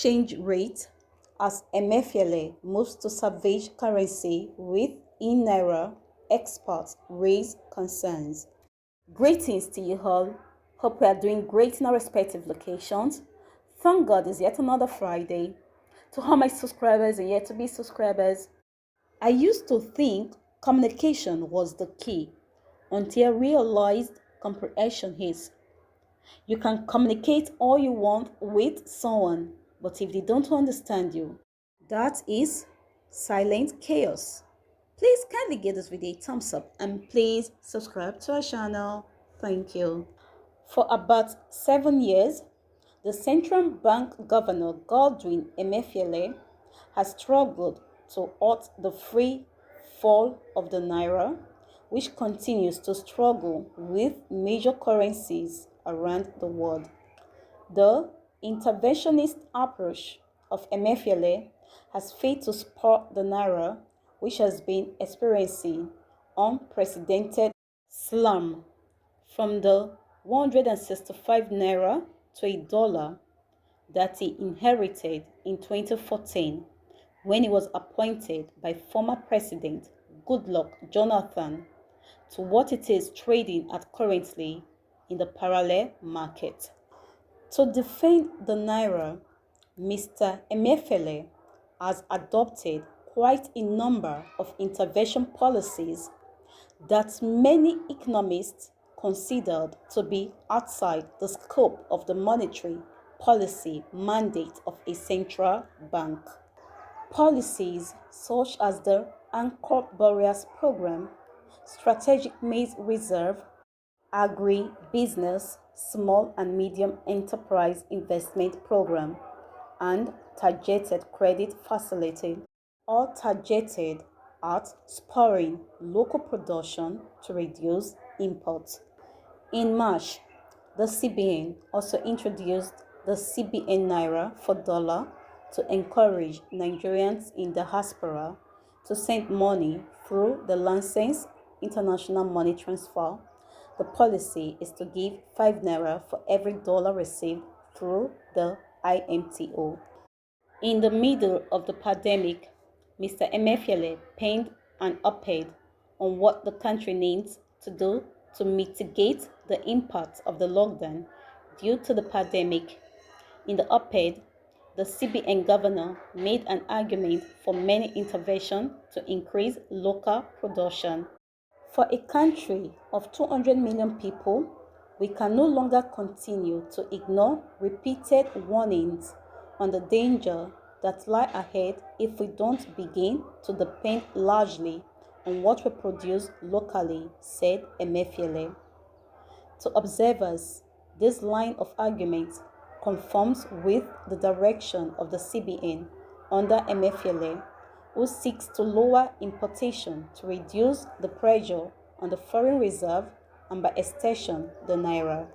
exchange rate as Emefiele moves to salvage currency with in-naira exports raise concerns. Greetings to you all. Hope we are doing great in our respective locations. Thank God it's yet another Friday. To all my subscribers and yet to be subscribers, I used to think communication was the key until I realized comprehension is. You can communicate all you want with someone, but if they don't understand you, that is silent chaos. Please kindly give this video a thumbs up and please subscribe to our channel. Thank you. For about 7 years, the central bank governor Godwin Emefiele has struggled to halt the free fall of the naira, which continues to struggle with major currencies around the world. The interventionist approach of Emefiele has failed to support the naira, which has been experiencing unprecedented slump from the 165 naira to a dollar that he inherited in 2014 when he was appointed by former President Goodluck Jonathan to what it is trading at currently in the parallel market. To defend the naira, Mr. Emefiele has adopted quite a number of intervention policies that many economists considered to be outside the scope of the monetary policy mandate of a central bank. Policies such as the Anchor Borrowers Program, Strategic Maize Reserve, Agri-Business Small and Medium Enterprise Investment Program, and Targeted Credit Facility, all targeted at spurring local production to reduce imports. In March, the CBN also introduced the CBN Naira for dollar to encourage Nigerians in diaspora to send money through the licensed international money transfer. The policy is to give 5 naira for every dollar received through the IMTO. In the middle of the pandemic, Mr. Emefiele penned an op-ed on what the country needs to do to mitigate the impact of the lockdown due to the pandemic. In the op-ed, the CBN governor made an argument for many interventions to increase local production. For a country of 200 million people, we can no longer continue to ignore repeated warnings on the danger that lie ahead if we don't begin to depend largely on what we produce locally, said Emefiele. To observers, this line of argument conforms with the direction of the CBN under Emefiele, who seeks to lower importation to reduce the pressure on the foreign reserve and by extension the naira.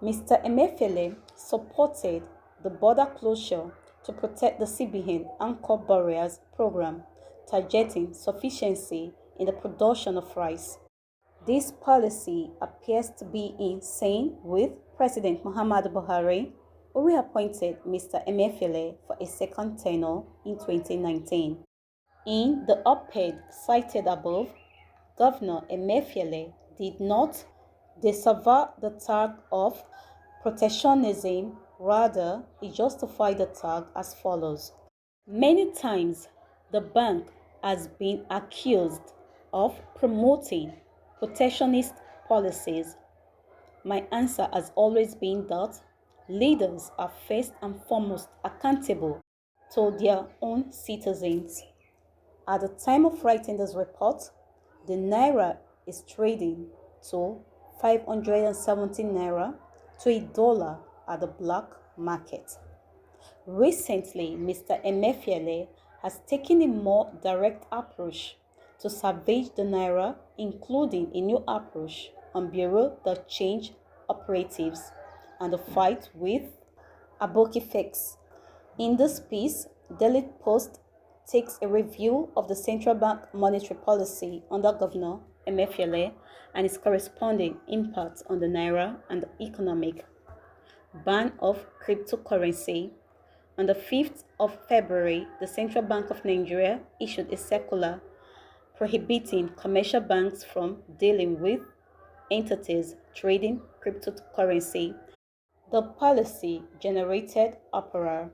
Mr. Emefiele supported the border closure to protect the CBN Anchor Borrowers Program, targeting sufficiency in the production of rice. This policy appears to be in sync with President Muhammadu Buhari, who reappointed Mr. Emefiele for a second tenure in 2019. In the op-ed cited above, Governor Emefiele did not disavow the tag of protectionism, rather, he justified the tag as follows. Many times, the bank has been accused of promoting protectionist policies. My answer has always been that leaders are first and foremost accountable to their own citizens. At the time of writing this report, the naira is trading to 570 naira to a dollar at the black market. Recently, Mr. Emefiele has taken a more direct approach to salvage the naira, including a new approach on Bureau de Change operatives and the fight with Aboki fakes. In this piece, Daily Post takes a review of the central bank monetary policy under Governor Emefiele and its corresponding impact on the naira and the economic ban of cryptocurrency, On the 5th of February, the Central Bank of Nigeria issued a circular prohibiting commercial banks from dealing with entities trading cryptocurrency. The policy generated uproar.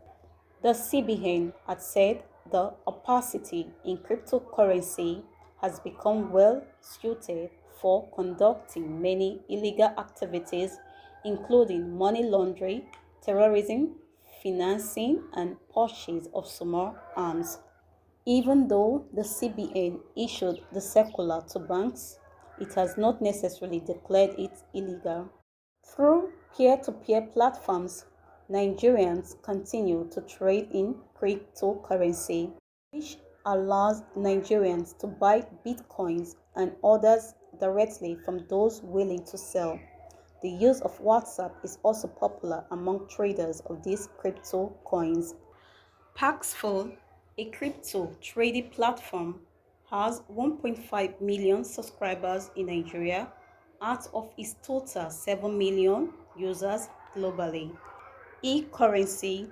The CBN had said the opacity in cryptocurrency has become well suited for conducting many illegal activities, including money laundering, terrorism, financing, and purchase of small arms. Even though the CBN issued the circular to banks, it has not necessarily declared it illegal. Through peer-to-peer platforms, Nigerians continue to trade in cryptocurrency, which allows Nigerians to buy bitcoins and others directly from those willing to sell. The use of WhatsApp is also popular among traders of these crypto coins. Paxful, a crypto trading platform, has 1.5 million subscribers in Nigeria out of its total 7 million users globally. E-currency,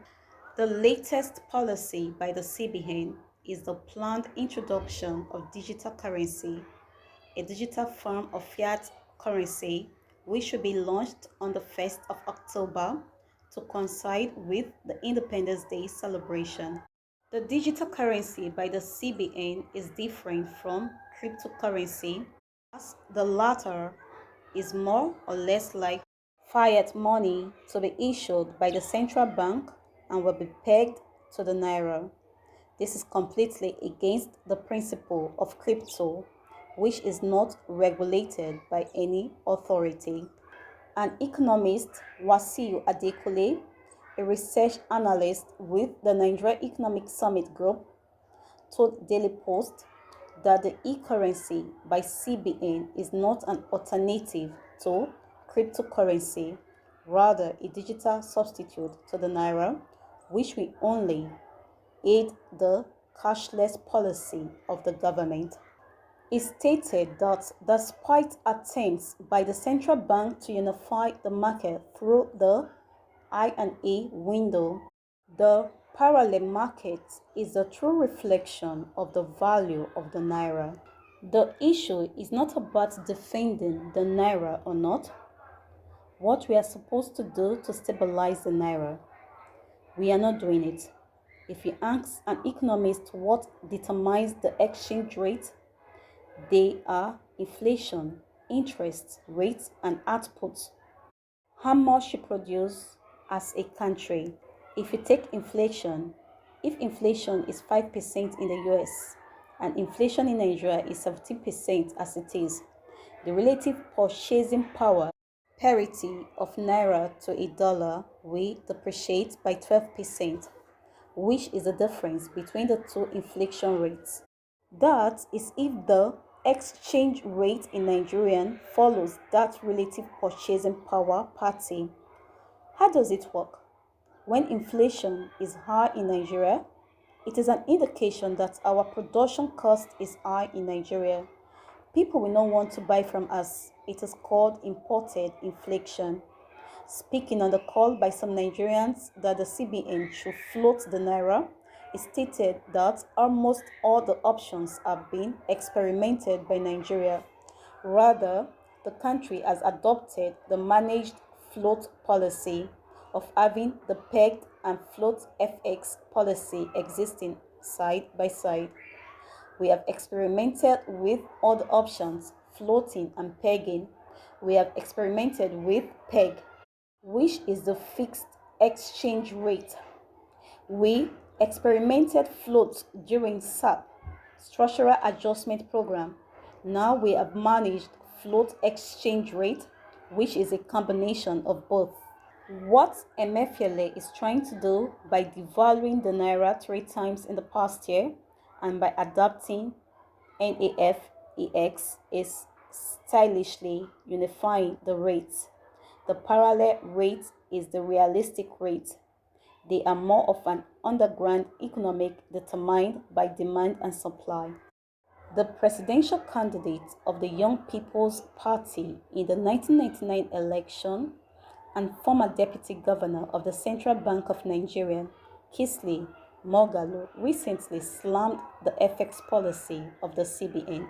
the latest policy by the CBN, is the planned introduction of digital currency, a digital form of fiat currency, which should be launched on the 1st of October to coincide with the Independence Day celebration. The digital currency by the CBN is different from cryptocurrency, as the latter is more or less like fiat money to be issued by the central bank and will be pegged to the naira. This is completely against the principle of crypto, which is not regulated by any authority. An economist, Wasiu Adekule, a research analyst with the Nigeria Economic Summit Group, told Daily Post that the e-currency by CBN is not an alternative to cryptocurrency, rather a digital substitute to the naira, which will only aid the cashless policy of the government. It stated that despite attempts by the central bank to unify the market through the I&A window, the parallel market is the true reflection of the value of the naira. The issue is not about defending the naira or not, what we are supposed to do to stabilize the naira. We are not doing it. If you ask an economist what determines the exchange rate, they are inflation, interest rates, and output. How much you produce as a country. If you take inflation, if inflation is 5% in the US and inflation in Nigeria is 17% as it is, the relative purchasing power parity of naira to a dollar will depreciate by 12%, which is the difference between the two inflation rates. That is if the exchange rate in Nigerian follows that relative purchasing power parity. How does it work? When inflation is high in Nigeria, it is an indication that our production cost is high in Nigeria. People will not want to buy from us. It is called imported inflation. Speaking on the call by some Nigerians that the CBN should float the naira, it stated that almost all the options have been experimented by Nigeria. Rather, the country has adopted the managed float policy of having the pegged and float FX policy existing side by side. We have experimented with all the options, floating and pegging. We have experimented with peg, which is the fixed exchange rate. We experimented float during SAP, Structural Adjustment Program. Now we have managed float exchange rate, which is a combination of both. What Emefiele is trying to do by devaluing the naira 3 times in the past year and by adopting NAFEX is stylishly unifying the rates. The parallel rate is the realistic rate. They are more of an underground economic determined by demand and supply. The presidential candidate of the Young People's Party in the 1999 election and former deputy governor of the Central Bank of Nigeria Kingsley Moghalu recently slammed the FX policy of the CBN.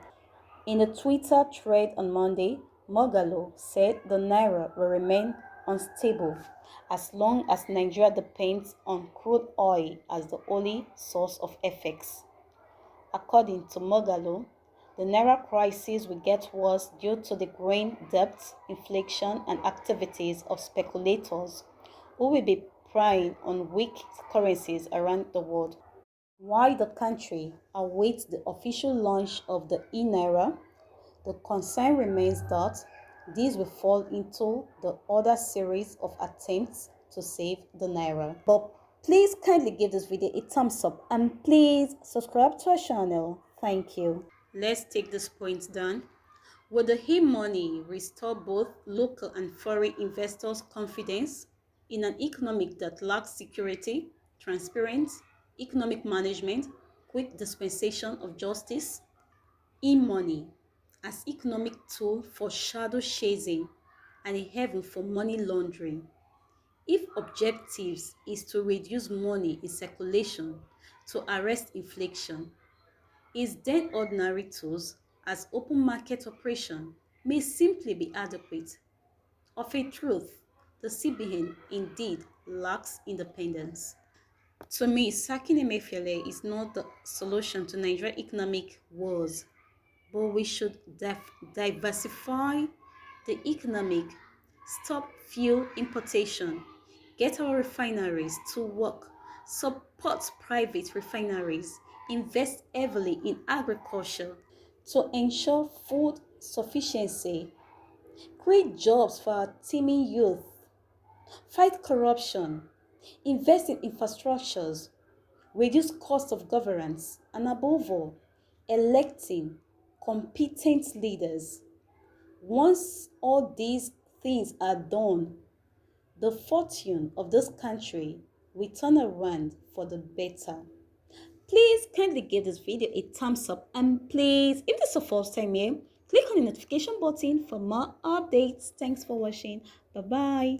In a Twitter thread on Monday, Moghalu said the naira will remain unstable as long as Nigeria depends on crude oil as the only source of FX. According to Moghalu, the naira crisis will get worse due to the growing debt, inflation, and activities of speculators who will be preying on weak currencies around the world. While the country awaits the official launch of the e-naira, the concern remains that these will fall into the other series of attempts to save the naira. But please kindly give this video a thumbs up and please subscribe to our channel. Thank you. Let's take this point down. Will the e-money restore both local and foreign investors' confidence in an economic that lacks security, transparent economic management, quick dispensation of justice? E-money as economic tool for shadow chasing and a haven for money laundering. If objectives is to reduce money in circulation to arrest inflation, is then ordinary tools as open market operation may simply be adequate. Of a truth, the CBN indeed lacks independence. To me, sacking Emefiele is not the solution to Nigerian economic woes, but we should diversify the economic, stop fuel importation, get our refineries to work, support private refineries, invest heavily in agriculture to ensure food sufficiency, create jobs for our teeming youth, fight corruption, invest in infrastructures, reduce cost of governance, and above all, electing competent leaders. Once all these things are done, the fortune of this country will turn around for the better. Please kindly give this video a thumbs up and please, if this is your first time here, click on the notification button for more updates. Thanks for watching. Bye bye.